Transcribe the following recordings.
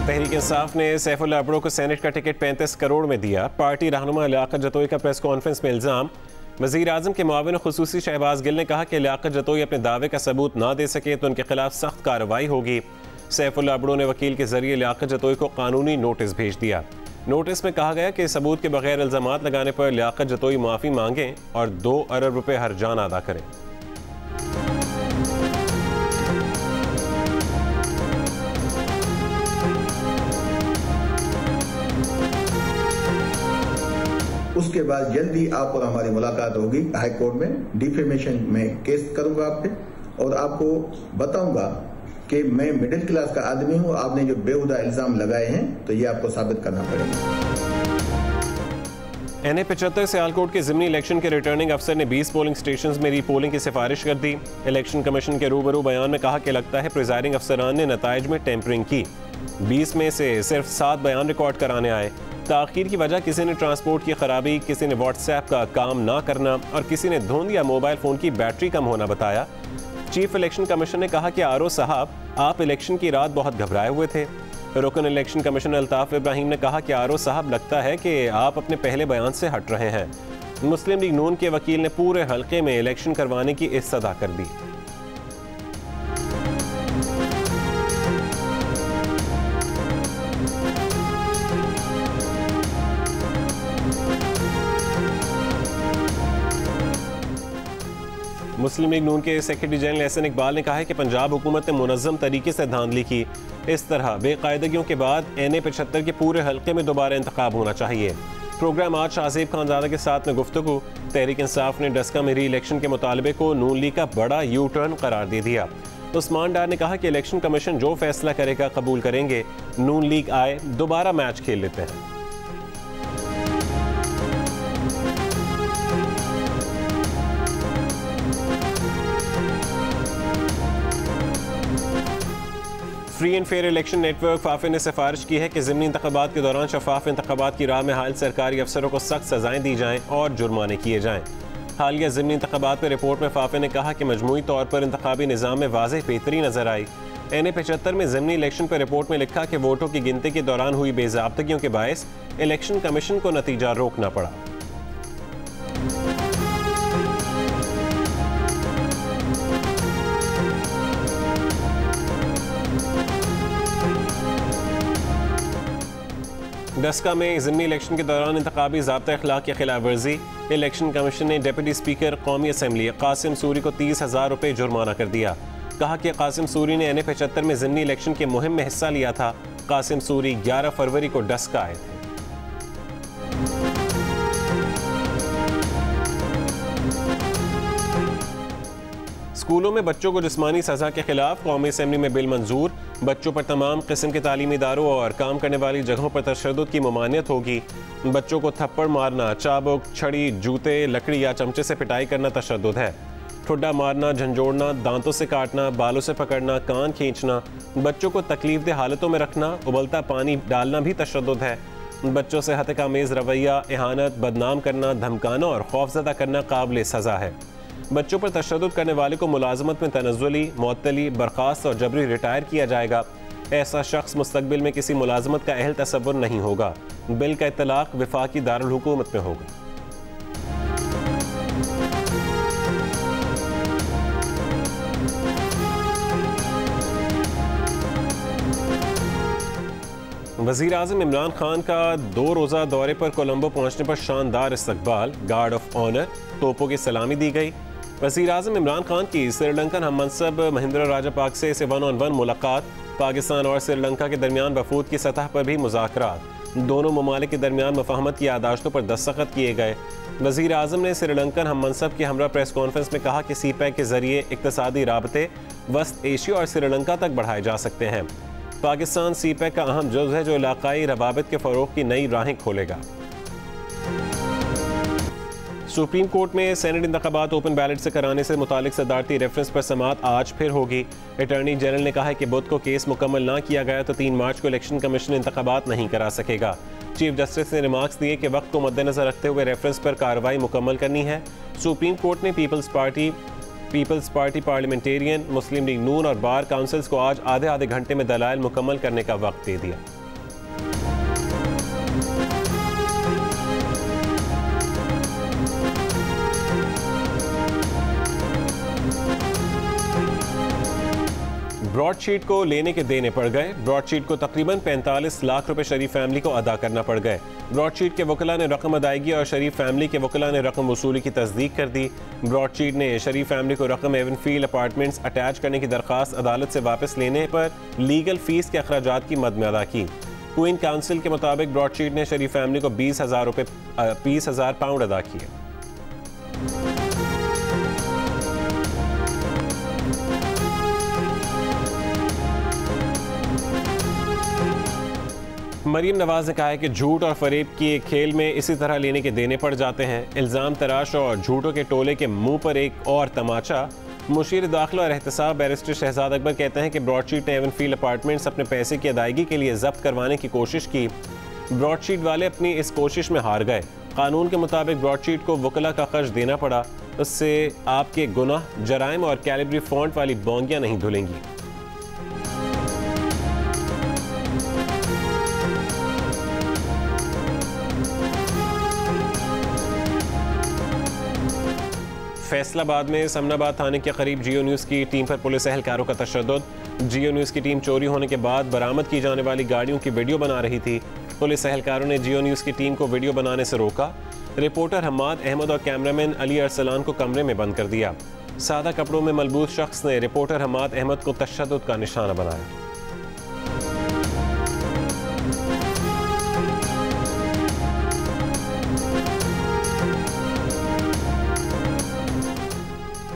तहरीक इंसाफ ने सैफुल्लाह अबड़ो को सेनेट का टिकट 35 करोड़ में दिया। पार्टी रहनुमा लियाकत जतोई का प्रेस कॉन्फ्रेंस में इल्ज़ाम। वज़ीर आज़म के मुआविन खुसूसी शहबाज गिल ने कहा कि लियाकत जतोई अपने दावे का सबूत ना दे सके तो उनके खिलाफ सख्त कार्रवाई होगी। सैफुल्लाह अबड़ो ने वकील के जरिए लियाकत जतोई को कानूनी नोटिस भेज दिया। नोटिस में कहा गया कि सबूत के बगैर इल्ज़ामात लगाने पर लियाकत जतोई माफ़ी मांगें और 2 अरब रुपये हर्जाना अदा करें। उसके बाद जल्दी आप और हमारी मुलाकात होगी। हाई कोर्ट में डिफेमेशन में केस करूंगा आप पे और आपको बताऊंगा कि मैं मिडिल क्लास का आदमी हूं। आपने जो बेहुदा इल्जाम लगाए हैं तो ये आपको साबित करना पड़ेगा। NA 75 सियालकोट के ज़िमनी इलेक्शन के रिटर्निंग अफसर ने 20 पोलिंग स्टेशंस में रीपोलिंग की सिफारिश कर दी। इलेक्शन कमीशन के रूबरू बयान में कहा कि लगता है प्रिजाइडिंग अफसरान ने नताइज में टेम्परिंग की। 20 में से सिर्फ 7 बयान रिकॉर्ड कराने आए। ताख़ीर की वजह किसी ने ट्रांसपोर्ट की खराबी, किसी ने व्हाट्सएप का काम ना करना और किसी ने धुंध या मोबाइल फ़ोन की बैटरी कम होना बताया। चीफ इलेक्शन कमीशन ने कहा कि आरओ साहब, आप इलेक्शन की रात बहुत घबराए हुए थे। रुकन इलेक्शन कमीशन अल्ताफ इब्राहिम ने कहा कि आरओ साहब, लगता है कि आप अपने पहले बयान से हट रहे हैं। मुस्लिम लीग नून के वकील ने पूरे हल्के में इलेक्शन करवाने की इस्तदा कर दी। मुस्लिम लीग नून के सेक्रेटरी जनरल एहसन इकबाल ने कहा है कि पंजाब हुकूमत ने मुनज़्ज़म तरीके से धांधली की। इस तरह बेकायदगियों के बाद NA 75 के पूरे हल्के में दोबारा इंतखाब होना चाहिए। प्रोग्राम आज शाहज़ेब खानज़ादा के साथ में गुफ्तगू। तहरीक इंसाफ ने डस्का में री इलेक्शन के मुतालबे को नून लीग का बड़ा यू टर्न करार दे दिया। उस्मान डार ने कहा कि इलेक्शन कमीशन जो फैसला करेगा कबूल करेंगे। नून लीग आए, दोबारा मैच खेल लेते हैं। Free and fair election network FAFEN ने सिफारिश की है कि ज़िमनी इंतखाबात के दौरान शफाफ इंतखाबात की राह में हायल सरकारी अफसरों को सख्त सजाएं दी जाएं और जुर्माने किए जाएं। हालिया ज़िमनी इंतखाबात पर रिपोर्ट में फाफे ने कहा कि मजमूई तौर पर इंतखाबी निज़ाम में वाज़ेह बेहतरी नजर आई। NA 75 में ज़िमनी इलेक्शन पर रिपोर्ट में लिखा कि वोटों की गिनती के दौरान हुई बेज़ाब्तगियों के बायस इलेक्शन कमीशन को नतीजा रोकना पड़ा। डस्का में ज़िमनी इलेक्शन के दौरान इंतखाबी ज़ाब्ता अखलाक की खिलाफ वर्जी। इलेक्शन कमीशन ने डिप्टी स्पीकर कौमी असम्बली कासिम सूरी को 30,000 रुपये जुर्माना कर दिया। कहा कि कासिम सूरी ने NA 75 में ज़िमनी इलेक्शन की मुहिम में हिस्सा लिया था। कासिम सूरी 11 फरवरी को डस्का आए थे। स्कूलों में बच्चों को जिस्मानी सज़ा के खिलाफ कौमी असम्बली में बिल मंजूर। बच्चों पर तमाम किस्म के तालीमी इदारों और काम करने वाली जगहों पर तशद्दुद की ममानियत होगी। बच्चों को थप्पड़ मारना, चाबुक, छड़ी, जूते, लकड़ी या चमचे से पिटाई करना तशद्दुद है। ठुड्डा मारना, झंझोड़ना, दांतों से काटना, बालों से पकड़ना, कान खींचना, बच्चों को तकलीफदेह हालतों में रखना, उबलता पानी डालना भी तशद्दुद है। बच्चों से हतकामेज़ रवैया, इहानत, बदनाम करना, धमकाना और खौफज़दा करना काबिल सज़ा है। बच्चों पर तशद्दुद करने वाले को मुलाजमत में तनज़्ज़ुली, मुअत्तली, बर्खास्त और जबरी रिटायर किया जाएगा। ऐसा शख्स मुस्तकबिल में किसी मुलाजमत का अहल तसव्वुर नहीं होगा। बिल का इत्तलाक वफाकी दारुल हुकूमत में होगा। वज़ीर आज़म इमरान खान का 2 रोज़ा दौरे पर कोलंबो पहुँचने पर शानदार इस्तकबाल। गार्ड ऑफ ऑनर, तोपों की सलामी दी गई। वज़ीर आज़म इमरान खान की श्रीलंकन हममनसब महिंद्रा राजापाक्से से 1-on-1 मुलाकात। पाकिस्तान और श्रीलंका के दरमियान वफूद की सतह पर भी मुज़ाकरात। दोनों ममालिक के दरमियान मुफाहमत की यादाश्तों पर दस्तखत किए गए। वज़ीर आज़म ने श्रीलंकन हममनसब की हमरा प्रेस कॉन्फ्रेंस में कहा कि CPEC के जरिए इक़्तिसादी राबते वस्त एशिया और श्रीलंका तक बढ़ाए जा सकते हैं। पाकिस्तान CPEC का अहम जुज़ है जो इलाकाई रवाबित के फ़रोग़ की नई राहें खोलेगा। सुप्रीम कोर्ट में सेनेट इंतखाबात ओपन बैलेट से कराने से मुतालिक सदारती रेफरेंस पर समाअत आज फिर होगी। अटॉर्नी जनरल ने कहा है कि बुध को केस मुकम्मल ना किया गया तो 3 मार्च को इलेक्शन कमीशन इंतखाबात नहीं करा सकेगा। चीफ जस्टिस ने रिमार्क्स दिए कि वक्त को मद्देनजर रखते हुए रेफरेंस पर कार्रवाई मुकम्मल करनी है। सुप्रीम कोर्ट ने पीपल्स पार्टी पार्लियामेंटेरियन, मुस्लिम लीग नून और बार काउंसिल्स को आज आधे घंटे में दलाइल मुकम्मल करने का वक्त दे दिया। ब्रॉडशीट को लेने के देने पड़ गए। ब्रॉडशीट को तकरीबन 45 लाख रुपए शरीफ फैमिली को अदा करना पड़ गए। ब्रॉडशीट के वकला ने रकम अदायगी और शरीफ फैमिली के वकला ने रकम वसूली की तस्दीक कर दी। ब्रॉडशीट ने शरीफ फैमिली को रकम एवनफील्ड अपार्टमेंट्स अटैच करने की दरख्वास्त अदालत से वापस लेने पर लीगल फीस के अखराजात की मद में अदा की। क्वीन काउंसिल के मुताबिक ब्रॉडशीट ने शरीफ फैमिली को 20,000 पाउंड अदा किए। मरीम नवाज ने कहा है कि झूठ और फरेब के खेल में इसी तरह लेने के देने पड़ जाते हैं। इल्ज़ाम तराश और झूठों के टोले के मुंह पर एक और तमाचा। मुशीर दाखिला और एहतसाब बैरिस्टर शहजाद अकबर कहते हैं कि ब्रॉडशीट ने एवनफील्ड अपार्टमेंट्स अपने पैसे की अदायगी के लिए जब्त करवाने की कोशिश की। ब्रॉडशीट वाले अपनी इस कोशिश में हार गए। कानून के मुताबिक ब्रॉडशीट को वकला का खर्च देना पड़ा। उससे आपके गुनाह, जराइम और कैलिब्री फॉन्ट वाली बोंगियां नहीं धुलेंगी। फैसलाबाद में समनाबाद थाने के करीब जियो न्यूज़ की टीम पर पुलिस एहलकारों का तशद्दुद। जियो न्यूज़ की टीम चोरी होने के बाद बरामद की जाने वाली गाड़ियों की वीडियो बना रही थी। पुलिस एहलकारों ने जियो न्यूज़ की टीम को वीडियो बनाने से रोका। रिपोर्टर हम्माद अहमद और कैमरामैन अली अरसलान को कमरे में बंद कर दिया। सादा कपड़ों में मलबूस शख्स ने रिपोर्टर हम्माद अहमद को तशद्दुद का निशाना बनाया।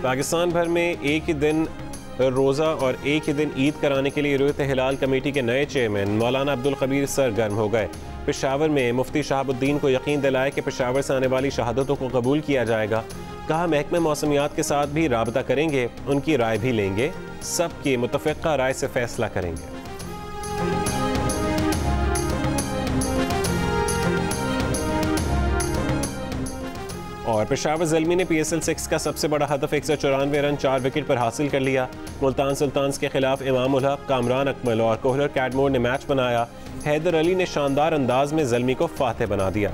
पाकिस्तान भर में एक ही दिन रोज़ा और एक ही दिन ईद कराने के लिए रुयत हिलाल कमेटी के नए चेयरमैन मौलाना अब्दुल खबीर सरगर्म हो गए। पेशावर में मुफ्ती शहाबुद्दीन को यकीन दिलाया कि पेशावर से आने वाली शहादतों को कबूल किया जाएगा। कहा महकमे मौसमियात के साथ भी राबता करेंगे, उनकी राय भी लेंगे, सबकी मुतफ़िक़ा राय से फैसला करेंगे। और पेशावर ज़ल्मी ने PSL 6 का सबसे बड़ा हदफ 194 रन 4 विकेट पर हासिल कर लिया। मुल्तान सुल्तान्स के खिलाफ इमाम उल हक, कामरान अकमल और कोहलर कैडमोर ने मैच बनाया। हैदर अली ने शानदार अंदाज में ज़ल्मी को फातेह बना दिया।